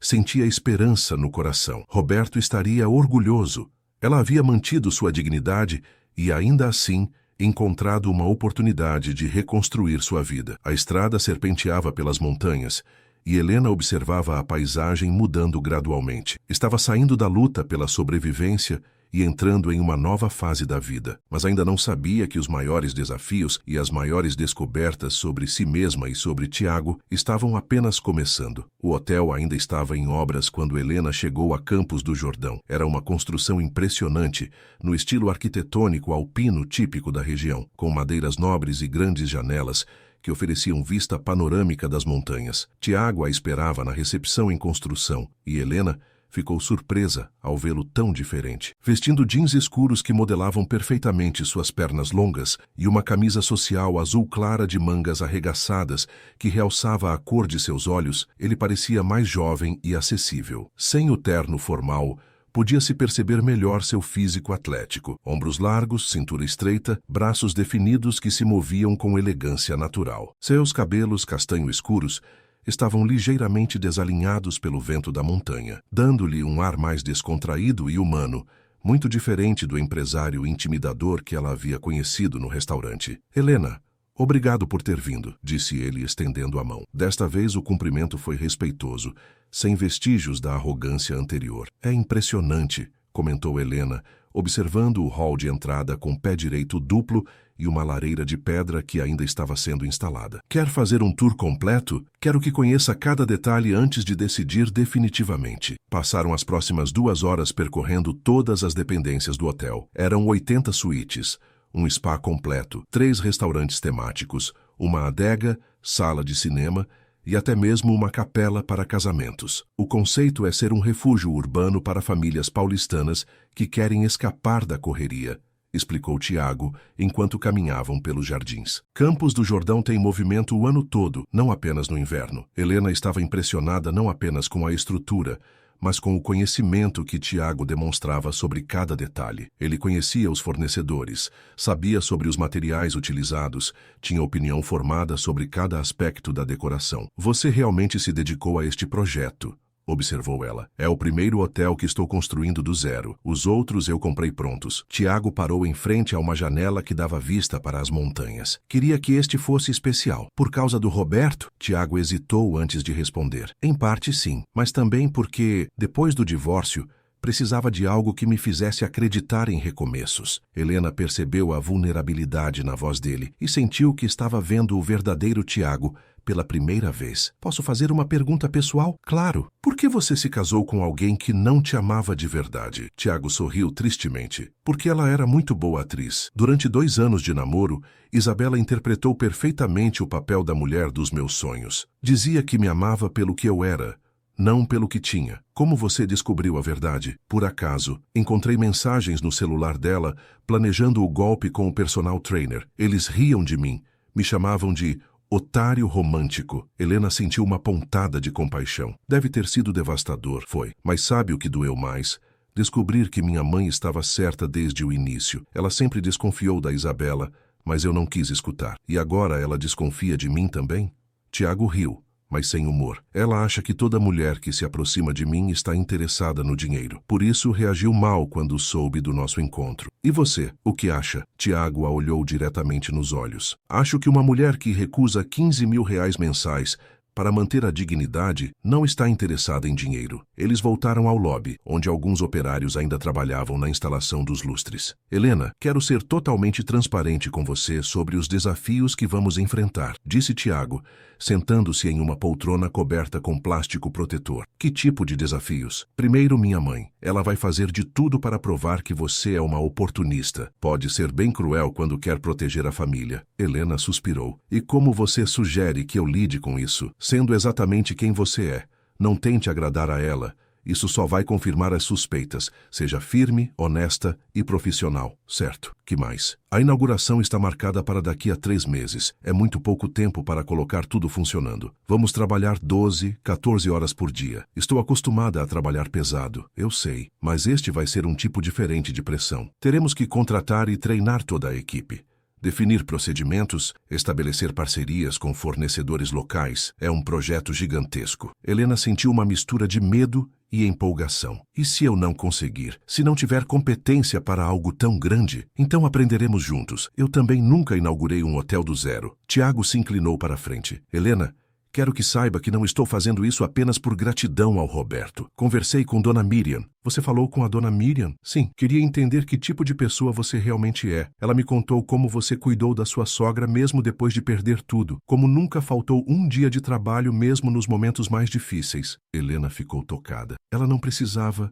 sentia esperança no coração. Roberto estaria orgulhoso. Ela havia mantido sua dignidade e, ainda assim, encontrado uma oportunidade de reconstruir sua vida. A estrada serpenteava pelas montanhas e Helena observava a paisagem mudando gradualmente. Estava saindo da luta pela sobrevivência e entrando em uma nova fase da vida. Mas ainda não sabia que os maiores desafios e as maiores descobertas sobre si mesma e sobre Tiago estavam apenas começando. O hotel ainda estava em obras quando Helena chegou a Campos do Jordão. Era uma construção impressionante, no estilo arquitetônico alpino típico da região, com madeiras nobres e grandes janelas que ofereciam vista panorâmica das montanhas. Tiago a esperava na recepção em construção e Helena ficou surpresa ao vê-lo tão diferente. Vestindo jeans escuros que modelavam perfeitamente suas pernas longas e uma camisa social azul clara de mangas arregaçadas que realçava a cor de seus olhos, ele parecia mais jovem e acessível. Sem o terno formal, podia-se perceber melhor seu físico atlético. Ombros largos, cintura estreita, braços definidos que se moviam com elegância natural. Seus cabelos castanho escuros estavam ligeiramente desalinhados pelo vento da montanha, dando-lhe um ar mais descontraído e humano, muito diferente do empresário intimidador que ela havia conhecido no restaurante. Helena, obrigado por ter vindo, disse ele estendendo a mão. Desta vez o cumprimento foi respeitoso, sem vestígios da arrogância anterior. É impressionante, comentou Helena, observando o hall de entrada com pé direito duplo e uma lareira de pedra que ainda estava sendo instalada. Quer fazer um tour completo? Quero que conheça cada detalhe antes de decidir definitivamente. Passaram as próximas 2 horas percorrendo todas as dependências do hotel. Eram 80 suítes, um spa completo, 3 restaurantes temáticos, uma adega, sala de cinema e até mesmo uma capela para casamentos. O conceito é ser um refúgio urbano para famílias paulistanas que querem escapar da correria, explicou Tiago, enquanto caminhavam pelos jardins. Campos do Jordão tem movimento o ano todo, não apenas no inverno. Helena estava impressionada não apenas com a estrutura, mas com o conhecimento que Tiago demonstrava sobre cada detalhe. Ele conhecia os fornecedores, sabia sobre os materiais utilizados, tinha opinião formada sobre cada aspecto da decoração. Você realmente se dedicou a este projeto, observou ela. É o primeiro hotel que estou construindo do zero. Os outros eu comprei prontos. Tiago parou em frente a uma janela que dava vista para as montanhas. Queria que este fosse especial. Por causa do Roberto? Tiago hesitou antes de responder. Em parte sim, mas também porque, depois do divórcio, precisava de algo que me fizesse acreditar em recomeços. Helena percebeu a vulnerabilidade na voz dele e sentiu que estava vendo o verdadeiro Tiago pela primeira vez. Posso fazer uma pergunta pessoal? Claro. Por que você se casou com alguém que não te amava de verdade? Tiago sorriu tristemente. Porque ela era muito boa atriz. Durante 2 anos de namoro, Isabela interpretou perfeitamente o papel da mulher dos meus sonhos. Dizia que me amava pelo que eu era, não pelo que tinha. Como você descobriu a verdade? Por acaso, encontrei mensagens no celular dela, planejando o golpe com o personal trainer. Eles riam de mim, me chamavam de otário romântico. Helena sentiu uma pontada de compaixão. Deve ter sido devastador, foi. Mas sabe o que doeu mais? Descobrir que minha mãe estava certa desde o início. Ela sempre desconfiou da Isabela, mas eu não quis escutar. E agora ela desconfia de mim também? Tiago riu, mas sem humor. Ela acha que toda mulher que se aproxima de mim está interessada no dinheiro. Por isso reagiu mal quando soube do nosso encontro. E você, o que acha? Tiago a olhou diretamente nos olhos. Acho que uma mulher que recusa 15 mil reais mensais para manter a dignidade, não está interessada em dinheiro. Eles voltaram ao lobby, onde alguns operários ainda trabalhavam na instalação dos lustres. Helena, quero ser totalmente transparente com você sobre os desafios que vamos enfrentar, disse Tiago, sentando-se em uma poltrona coberta com plástico protetor. Que tipo de desafios? Primeiro, minha mãe. Ela vai fazer de tudo para provar que você é uma oportunista. Pode ser bem cruel quando quer proteger a família. Helena suspirou. E como você sugere que eu lide com isso? Sendo exatamente quem você é. Não tente agradar a ela. Isso só vai confirmar as suspeitas. Seja firme, honesta e profissional, certo? Que mais? A inauguração está marcada para daqui a 3 meses. É muito pouco tempo para colocar tudo funcionando. Vamos trabalhar 12, 14 horas por dia. Estou acostumada a trabalhar pesado, eu sei, mas este vai ser um tipo diferente de pressão. Teremos que contratar e treinar toda a equipe. Definir procedimentos, estabelecer parcerias com fornecedores locais é um projeto gigantesco. Helena sentiu uma mistura de medo e empolgação. E se eu não conseguir? Se não tiver competência para algo tão grande? Então aprenderemos juntos. Eu também nunca inaugurei um hotel do zero. Tiago se inclinou para a frente. Helena, quero que saiba que não estou fazendo isso apenas por gratidão ao Roberto. Conversei com Dona Miriam, Você falou com a dona Miriam? Sim, queria entender que tipo de pessoa você realmente é. Ela me contou como você cuidou da sua sogra mesmo depois de perder tudo, como nunca faltou um dia de trabalho mesmo nos momentos mais difíceis. Helena ficou tocada. Ela não precisava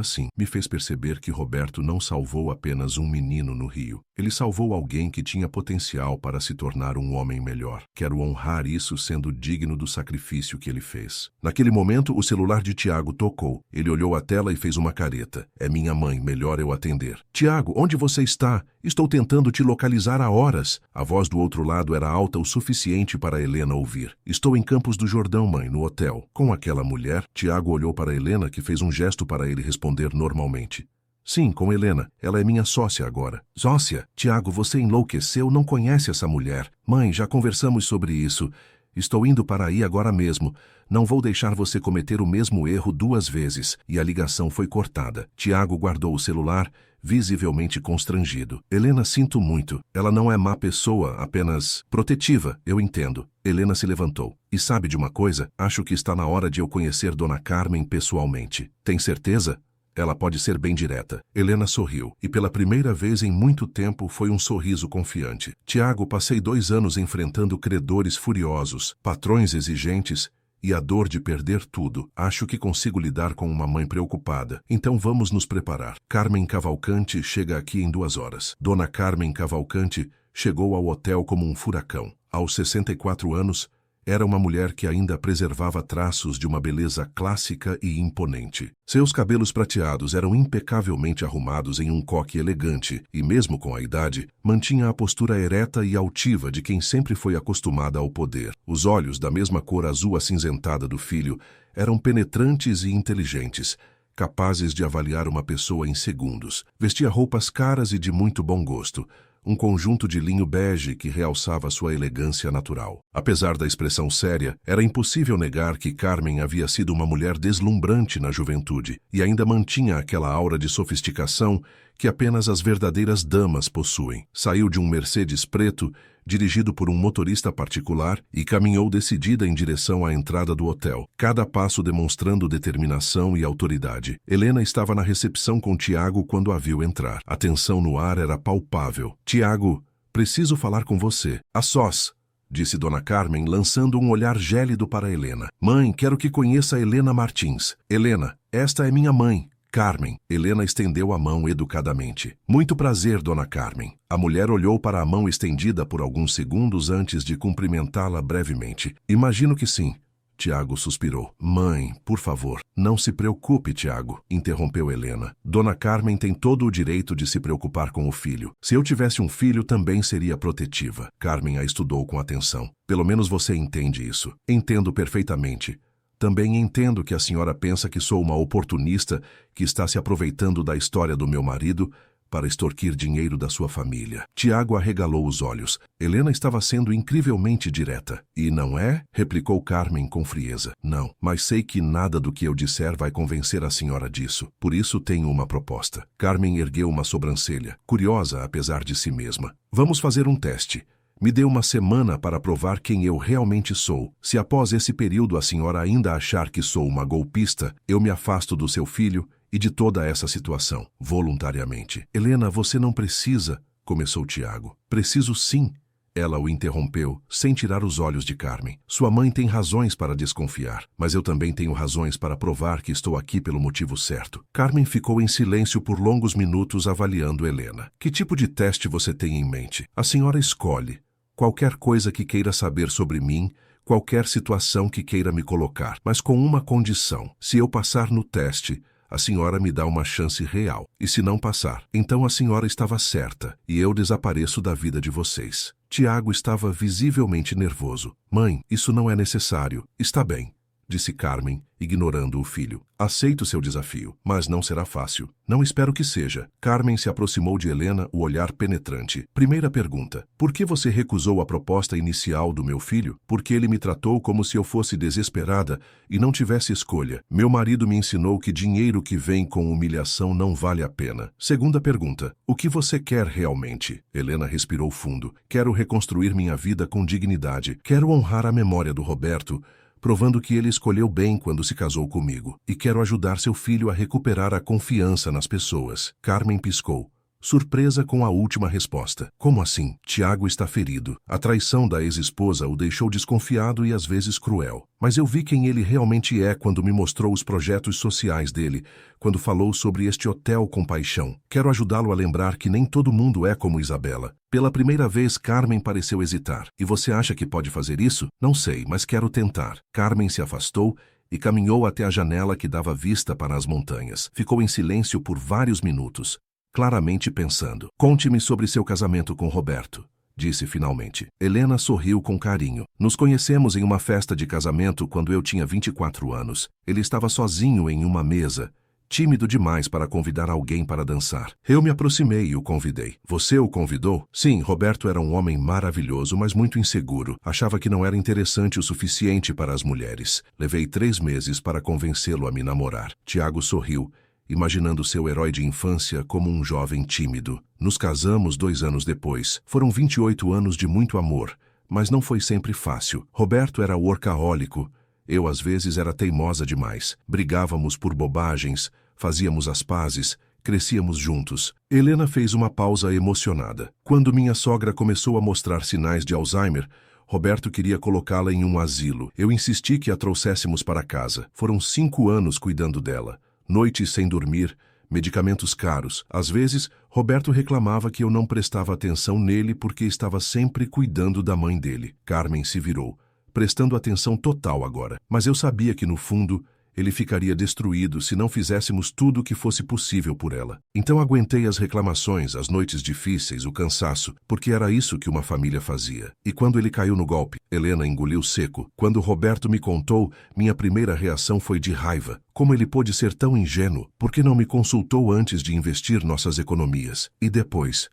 sim. Me fez perceber que Roberto não salvou apenas um menino no rio. Ele salvou alguém que tinha potencial para se tornar um homem melhor. Quero honrar isso sendo digno do sacrifício que ele fez. Naquele momento, o celular de Tiago tocou. Ele olhou a tela e fez uma careta. É minha mãe, melhor eu atender. Tiago, onde você está? Estou tentando te localizar há horas. A voz do outro lado era alta o suficiente para Helena ouvir. Estou em Campos do Jordão, mãe, no hotel. Com aquela mulher, Tiago olhou para Helena, que fez um gesto para ele responder normalmente. Sim, com Helena. Ela é minha sócia agora. Sócia? Tiago, você enlouqueceu, não conhece essa mulher. Mãe, já conversamos sobre isso. Estou indo para aí agora mesmo. Não vou deixar você cometer o mesmo erro 2 vezes. E a ligação foi cortada. Tiago guardou o celular, visivelmente constrangido. Helena, sinto muito. Ela não é má pessoa, apenas protetiva, eu entendo. Helena se levantou. E sabe de uma coisa? Acho que está na hora de eu conhecer Dona Carmen pessoalmente. Tem certeza? Ela pode ser bem direta. Helena sorriu, e pela primeira vez em muito tempo foi um sorriso confiante. Tiago, passei 2 anos enfrentando credores furiosos, patrões exigentes e a dor de perder tudo. Acho que consigo lidar com uma mãe preocupada. Então vamos nos preparar. Carmen Cavalcante chega aqui em 2 horas. Dona Carmen Cavalcante chegou ao hotel como um furacão. Aos 64 anos, era uma mulher que ainda preservava traços de uma beleza clássica e imponente. Seus cabelos prateados eram impecavelmente arrumados em um coque elegante e, mesmo com a idade, mantinha a postura ereta e altiva de quem sempre foi acostumada ao poder. Os olhos, da mesma cor azul acinzentada do filho, eram penetrantes e inteligentes, capazes de avaliar uma pessoa em segundos. Vestia roupas caras e de muito bom gosto, um conjunto de linho bege que realçava sua elegância natural. Apesar da expressão séria, era impossível negar que Carmen havia sido uma mulher deslumbrante na juventude e ainda mantinha aquela aura de sofisticação que apenas as verdadeiras damas possuem. Saiu de um Mercedes preto, dirigido por um motorista particular, e caminhou decidida em direção à entrada do hotel, cada passo demonstrando determinação e autoridade. Helena estava na recepção com Tiago quando a viu entrar. A tensão no ar era palpável. Tiago, preciso falar com você. A sós, disse Dona Carmen, lançando um olhar gélido para Helena. Mãe, quero que conheça Helena Martins. Helena, esta é minha mãe. Carmen. Helena estendeu a mão educadamente. Muito prazer, Dona Carmen. A mulher olhou para a mão estendida por alguns segundos antes de cumprimentá-la brevemente. Imagino que sim. Tiago suspirou. Mãe, por favor. Não se preocupe, Tiago, interrompeu Helena. Dona Carmen tem todo o direito de se preocupar com o filho. Se eu tivesse um filho, também seria protetiva. Carmen a estudou com atenção. Pelo menos você entende isso. Entendo perfeitamente. Também entendo que a senhora pensa que sou uma oportunista que está se aproveitando da história do meu marido para extorquir dinheiro da sua família. Tiago arregalou os olhos. Helena estava sendo incrivelmente direta. E não é? Replicou Carmen com frieza. Não, mas sei que nada do que eu disser vai convencer a senhora disso. Por isso tenho uma proposta. Carmen ergueu uma sobrancelha, curiosa apesar de si mesma. Vamos fazer um teste. Me dê 1 semana para provar quem eu realmente sou. Se após esse período a senhora ainda achar que sou uma golpista, eu me afasto do seu filho e de toda essa situação, voluntariamente. Helena, você não precisa, começou Tiago. Preciso sim. Ela o interrompeu, sem tirar os olhos de Carmen. Sua mãe tem razões para desconfiar, mas eu também tenho razões para provar que estou aqui pelo motivo certo. Carmen ficou em silêncio por longos minutos avaliando Helena. Que tipo de teste você tem em mente? A senhora escolhe. Qualquer coisa que queira saber sobre mim, qualquer situação que queira me colocar, mas com uma condição. Se eu passar no teste, a senhora me dá uma chance real. E se não passar, então a senhora estava certa e eu desapareço da vida de vocês. Tiago estava visivelmente nervoso. Mãe, isso não é necessário. Está bem, disse Carmen, ignorando o filho. Aceito seu desafio, mas não será fácil. Não espero que seja. Carmen se aproximou de Helena, o olhar penetrante. Primeira pergunta. Por que você recusou a proposta inicial do meu filho? Porque ele me tratou como se eu fosse desesperada e não tivesse escolha. Meu marido me ensinou que dinheiro que vem com humilhação não vale a pena. Segunda pergunta. O que você quer realmente? Helena respirou fundo. Quero reconstruir minha vida com dignidade. Quero honrar a memória do Roberto, provando que ele escolheu bem quando se casou comigo. E quero ajudar seu filho a recuperar a confiança nas pessoas. Carmen piscou, surpresa com a última resposta. Como assim? Tiago está ferido. A traição da ex-esposa o deixou desconfiado e às vezes cruel. Mas eu vi quem ele realmente é quando me mostrou os projetos sociais dele, quando falou sobre este hotel com paixão. Quero ajudá-lo a lembrar que nem todo mundo é como Isabela. Pela primeira vez, Carmen pareceu hesitar. E você acha que pode fazer isso? Não sei, mas quero tentar. Carmen se afastou e caminhou até a janela que dava vista para as montanhas. Ficou em silêncio por vários minutos, claramente pensando. Conte-me sobre seu casamento com Roberto, disse finalmente. Helena sorriu com carinho. Nos conhecemos em uma festa de casamento quando eu tinha 24 anos. Ele estava sozinho em uma mesa, tímido demais para convidar alguém para dançar. Eu me aproximei e o convidei. Você o convidou? Sim, Roberto era um homem maravilhoso, mas muito inseguro. Achava que não era interessante o suficiente para as mulheres. Levei 3 meses para convencê-lo a me namorar. Tiago sorriu, imaginando seu herói de infância como um jovem tímido. Nos casamos 2 anos depois. Foram 28 anos de muito amor, mas não foi sempre fácil. Roberto era workahólico. Eu, às vezes, era teimosa demais. Brigávamos por bobagens, fazíamos as pazes, crescíamos juntos. Helena fez uma pausa emocionada. Quando minha sogra começou a mostrar sinais de Alzheimer, Roberto queria colocá-la em um asilo. Eu insisti que a trouxéssemos para casa. Foram 5 anos cuidando dela. Noites sem dormir, medicamentos caros. Às vezes, Roberto reclamava que eu não prestava atenção nele porque estava sempre cuidando da mãe dele. Carmen se virou, prestando atenção total agora. Mas eu sabia que, no fundo, ele ficaria destruído se não fizéssemos tudo o que fosse possível por ela. Então aguentei as reclamações, as noites difíceis, o cansaço, porque era isso que uma família fazia. E quando ele caiu no golpe, Helena engoliu seco. Quando Roberto me contou, minha primeira reação foi de raiva. Como ele pôde ser tão ingênuo? Por que não me consultou antes de investir nossas economias? E depois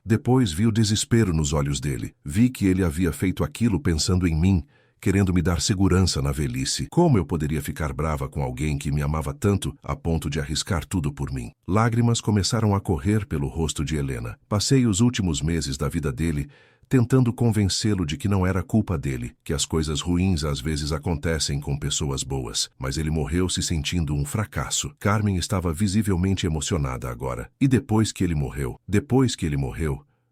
vi o desespero nos olhos dele. Vi que ele havia feito aquilo pensando em mim, querendo me dar segurança na velhice. Como eu poderia ficar brava com alguém que me amava tanto a ponto de arriscar tudo por mim? Lágrimas começaram a correr pelo rosto de Helena. Passei os últimos meses da vida dele tentando convencê-lo de que não era culpa dele, que as coisas ruins às vezes acontecem com pessoas boas, mas ele morreu se sentindo um fracasso. Carmen estava visivelmente emocionada agora. E depois que ele morreu,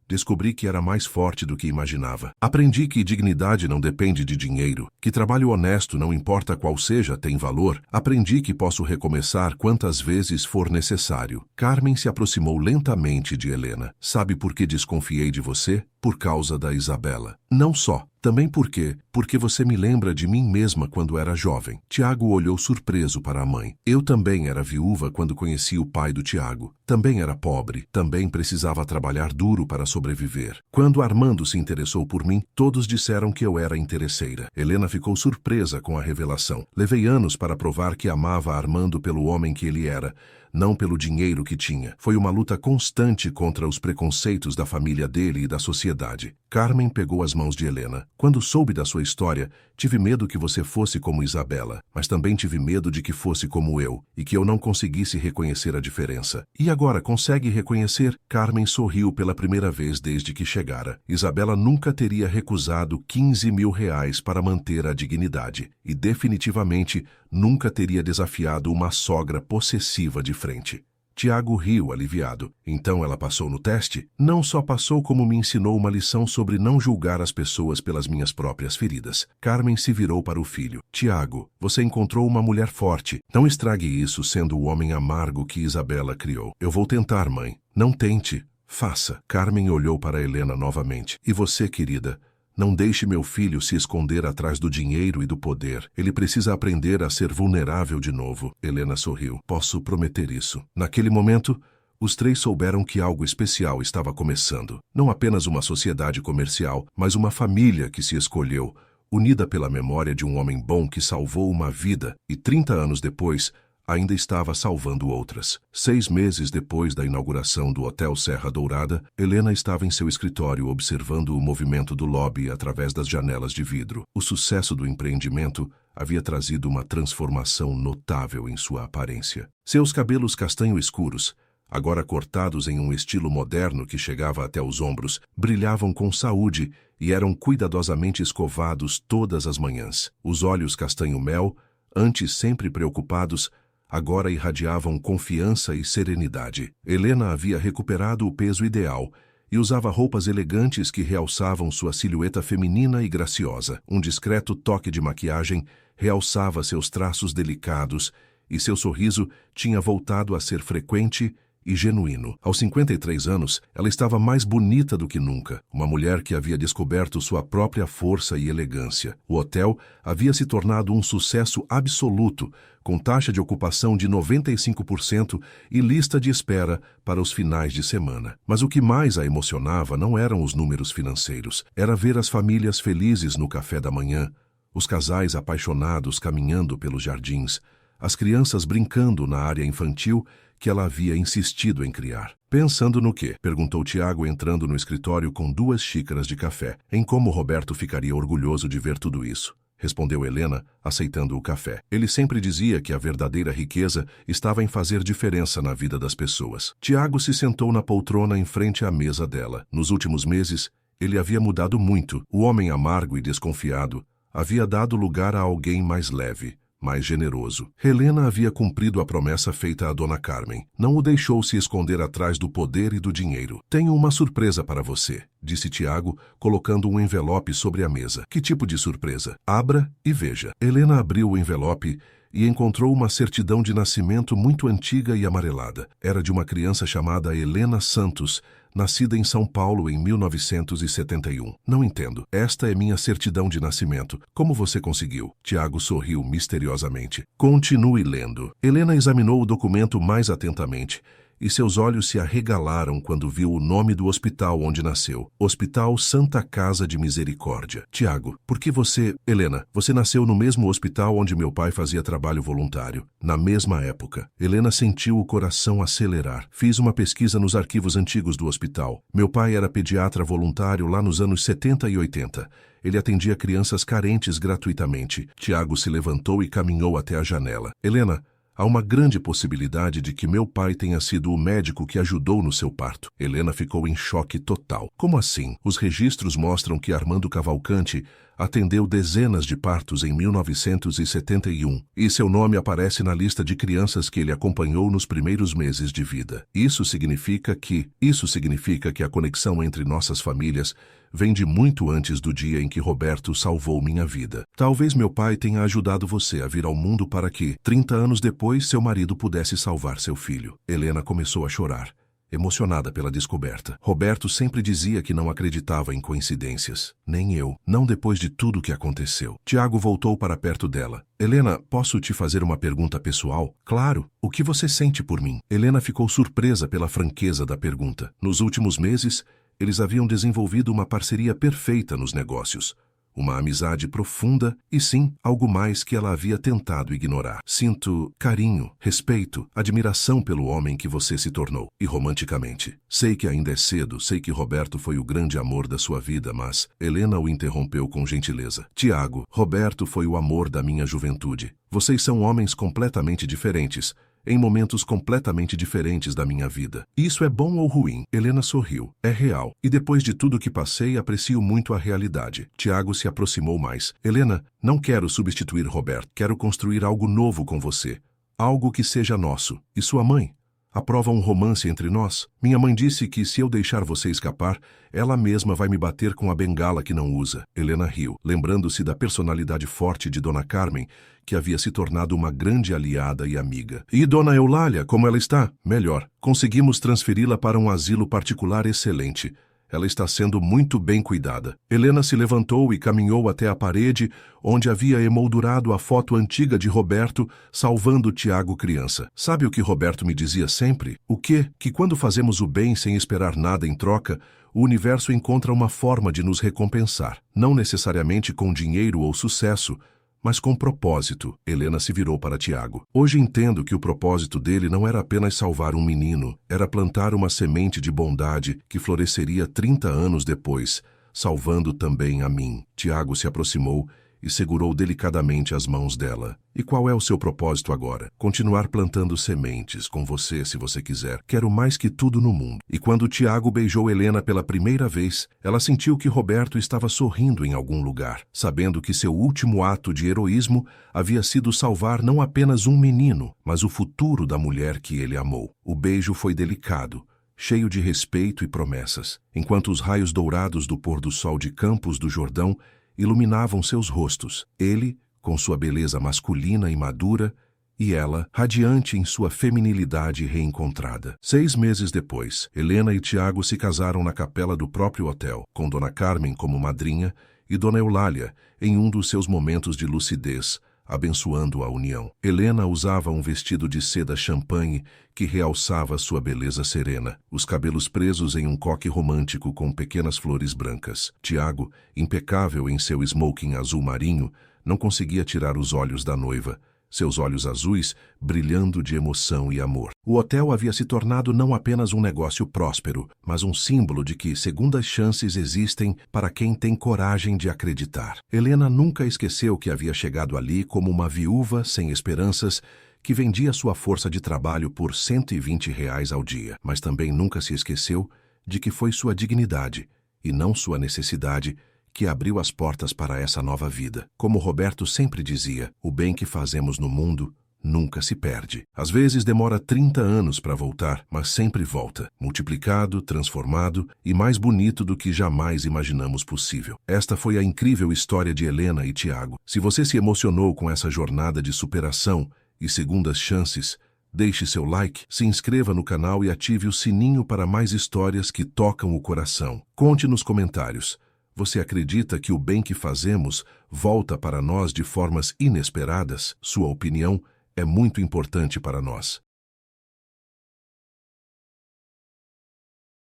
descobri que era mais forte do que imaginava. Aprendi que dignidade não depende de dinheiro, que trabalho honesto, não importa qual seja, tem valor. Aprendi que posso recomeçar quantas vezes for necessário. Carmen se aproximou lentamente de Helena. Sabe por que desconfiei de você? Por causa da Isabela. Não só. Também porque você me lembra de mim mesma quando era jovem. Tiago olhou surpreso para a mãe. Eu também era viúva quando conheci o pai do Tiago. Também era pobre. Também precisava trabalhar duro para sobreviver. Quando Armando se interessou por mim, todos disseram que eu era interesseira. Helena ficou surpresa com a revelação. Levei anos para provar que amava Armando pelo homem que ele era, não pelo dinheiro que tinha. Foi uma luta constante contra os preconceitos da família dele e da sociedade. Carmen pegou as mãos de Helena. Quando soube da sua história, tive medo que você fosse como Isabela, mas também tive medo de que fosse como eu, e que eu não conseguisse reconhecer a diferença. E agora, consegue reconhecer? Carmen sorriu pela primeira vez desde que chegara. Isabela nunca teria recusado 15 mil reais para manter a dignidade, e definitivamente nunca teria desafiado uma sogra possessiva de frente. Tiago riu aliviado. Então ela passou no teste? Não só passou, como me ensinou uma lição sobre não julgar as pessoas pelas minhas próprias feridas. Carmen se virou para o filho. Tiago, você encontrou uma mulher forte. Não estrague isso sendo o homem amargo que Isabela criou. Eu vou tentar, mãe. Não tente. Faça. Carmen olhou para Helena novamente. E você, querida? Não deixe meu filho se esconder atrás do dinheiro e do poder. Ele precisa aprender a ser vulnerável de novo. Helena sorriu. Posso prometer isso. Naquele momento, os 3 souberam que algo especial estava começando. Não apenas uma sociedade comercial, mas uma família que se escolheu, unida pela memória de um homem bom que salvou uma vida e 30 anos depois, ainda estava salvando outras. 6 meses depois da inauguração do Hotel Serra Dourada, Helena estava em seu escritório observando o movimento do lobby através das janelas de vidro. O sucesso do empreendimento havia trazido uma transformação notável em sua aparência. Seus cabelos castanho escuros, agora cortados em um estilo moderno que chegava até os ombros, brilhavam com saúde e eram cuidadosamente escovados todas as manhãs. Os olhos castanho-mel, antes sempre preocupados, agora irradiavam confiança e serenidade. Helena havia recuperado o peso ideal e usava roupas elegantes que realçavam sua silhueta feminina e graciosa. Um discreto toque de maquiagem realçava seus traços delicados e seu sorriso tinha voltado a ser frequente e genuíno. Aos 53 anos, ela estava mais bonita do que nunca, uma mulher que havia descoberto sua própria força e elegância. O hotel havia se tornado um sucesso absoluto, com taxa de ocupação de 95% e lista de espera para os finais de semana. Mas o que mais a emocionava não eram os números financeiros, era ver as famílias felizes no café da manhã, os casais apaixonados caminhando pelos jardins, as crianças brincando na área infantil que ela havia insistido em criar. Pensando no quê? Perguntou Tiago entrando no escritório com 2 xícaras de café. Em como Roberto ficaria orgulhoso de ver tudo isso, respondeu Helena, aceitando o café. Ele sempre dizia que a verdadeira riqueza estava em fazer diferença na vida das pessoas. Tiago se sentou na poltrona em frente à mesa dela. Nos últimos meses, ele havia mudado muito. O homem amargo e desconfiado havia dado lugar a alguém mais leve, mais generoso. Helena havia cumprido a promessa feita a Dona Carmen. Não o deixou se esconder atrás do poder e do dinheiro. Tenho uma surpresa para você, disse Tiago, colocando um envelope sobre a mesa. Que tipo de surpresa? Abra e veja. Helena abriu o envelope e encontrou uma certidão de nascimento muito antiga e amarelada. Era de uma criança chamada Helena Santos, nascida em São Paulo em 1971. Não entendo. Esta é minha certidão de nascimento. Como você conseguiu? Tiago sorriu misteriosamente. Continue lendo. Helena examinou o documento mais atentamente e seus olhos se arregalaram quando viu o nome do hospital onde nasceu. Hospital Santa Casa de Misericórdia. Tiago, por que você... Helena, você nasceu no mesmo hospital onde meu pai fazia trabalho voluntário. Na mesma época. Helena sentiu o coração acelerar. Fiz uma pesquisa nos arquivos antigos do hospital. Meu pai era pediatra voluntário lá nos anos 70 e 80. Ele atendia crianças carentes gratuitamente. Tiago se levantou e caminhou até a janela. Helena, há uma grande possibilidade de que meu pai tenha sido o médico que ajudou no seu parto. Helena ficou em choque total. Como assim? Os registros mostram que Armando Cavalcante atendeu dezenas de partos em 1971 e seu nome aparece na lista de crianças que ele acompanhou nos primeiros meses de vida. Isso significa que a conexão entre nossas famílias vem de muito antes do dia em que Roberto salvou minha vida. Talvez meu pai tenha ajudado você a vir ao mundo para que, 30 anos depois, seu marido pudesse salvar seu filho. Helena começou a chorar, emocionada pela descoberta. Roberto sempre dizia que não acreditava em coincidências. Nem eu. Não depois de tudo que aconteceu. Tiago voltou para perto dela. Helena, posso te fazer uma pergunta pessoal? Claro. O que você sente por mim? Helena ficou surpresa pela franqueza da pergunta. Nos últimos meses, eles haviam desenvolvido uma parceria perfeita nos negócios. Uma amizade profunda e, sim, algo mais que ela havia tentado ignorar. Sinto carinho, respeito, admiração pelo homem que você se tornou. E romanticamente. Sei que ainda é cedo, sei que Roberto foi o grande amor da sua vida, mas... Helena o interrompeu com gentileza. Tiago, Roberto foi o amor da minha juventude. Vocês são homens completamente diferentes, em momentos completamente diferentes da minha vida. Isso é bom ou ruim? Helena sorriu. É real. E depois de tudo que passei, aprecio muito a realidade. Tiago se aproximou mais. Helena, não quero substituir Roberto. Quero construir algo novo com você. Algo que seja nosso. E sua mãe? Aprova um romance entre nós? Minha mãe disse que se eu deixar você escapar, ela mesma vai me bater com a bengala que não usa. Helena riu, lembrando-se da personalidade forte de Dona Carmen, que havia se tornado uma grande aliada e amiga. E Dona Eulália, como ela está? Melhor. Conseguimos transferi-la para um asilo particular excelente. Ela está sendo muito bem cuidada. Helena se levantou e caminhou até a parede, onde havia emoldurado a foto antiga de Roberto, salvando Tiago criança. Sabe o que Roberto me dizia sempre? O quê? Que quando fazemos o bem sem esperar nada em troca, o universo encontra uma forma de nos recompensar. Não necessariamente com dinheiro ou sucesso, mas com propósito. Helena se virou para Tiago. Hoje entendo que o propósito dele não era apenas salvar um menino, era plantar uma semente de bondade que floresceria 30 anos depois, salvando também a mim. Tiago se aproximou e segurou delicadamente as mãos dela. E qual é o seu propósito agora? Continuar plantando sementes com você, se você quiser. Quero mais que tudo no mundo. E quando Tiago beijou Helena pela primeira vez, ela sentiu que Roberto estava sorrindo em algum lugar, sabendo que seu último ato de heroísmo havia sido salvar não apenas um menino, mas o futuro da mulher que ele amou. O beijo foi delicado, cheio de respeito e promessas, enquanto os raios dourados do pôr-do-sol de Campos do Jordão iluminavam seus rostos. Ele, com sua beleza masculina e madura, e ela, radiante em sua feminilidade reencontrada. 6 meses depois, Helena e Tiago se casaram na capela do próprio hotel, com Dona Carmen como madrinha e Dona Eulália em um dos seus momentos de lucidez, abençoando a união. Helena usava um vestido de seda champanhe que realçava sua beleza serena, os cabelos presos em um coque romântico com pequenas flores brancas. Tiago, impecável em seu smoking azul marinho, não conseguia tirar os olhos da noiva, seus olhos azuis brilhando de emoção e amor. O hotel havia se tornado não apenas um negócio próspero, mas um símbolo de que segundas chances existem para quem tem coragem de acreditar. Helena nunca esqueceu que havia chegado ali como uma viúva sem esperanças que vendia sua força de trabalho por R$ 120 ao dia, mas também nunca se esqueceu de que foi sua dignidade, e não sua necessidade, que abriu as portas para essa nova vida. Como Roberto sempre dizia, o bem que fazemos no mundo nunca se perde. Às vezes demora 30 anos para voltar, mas sempre volta, multiplicado, transformado e mais bonito do que jamais imaginamos possível. Esta foi a incrível história de Helena e Tiago. Se você se emocionou com essa jornada de superação e segundas chances, deixe seu like, se inscreva no canal e ative o sininho para mais histórias que tocam o coração. Conte nos comentários. Você acredita que o bem que fazemos volta para nós de formas inesperadas? Sua opinião é muito importante para nós.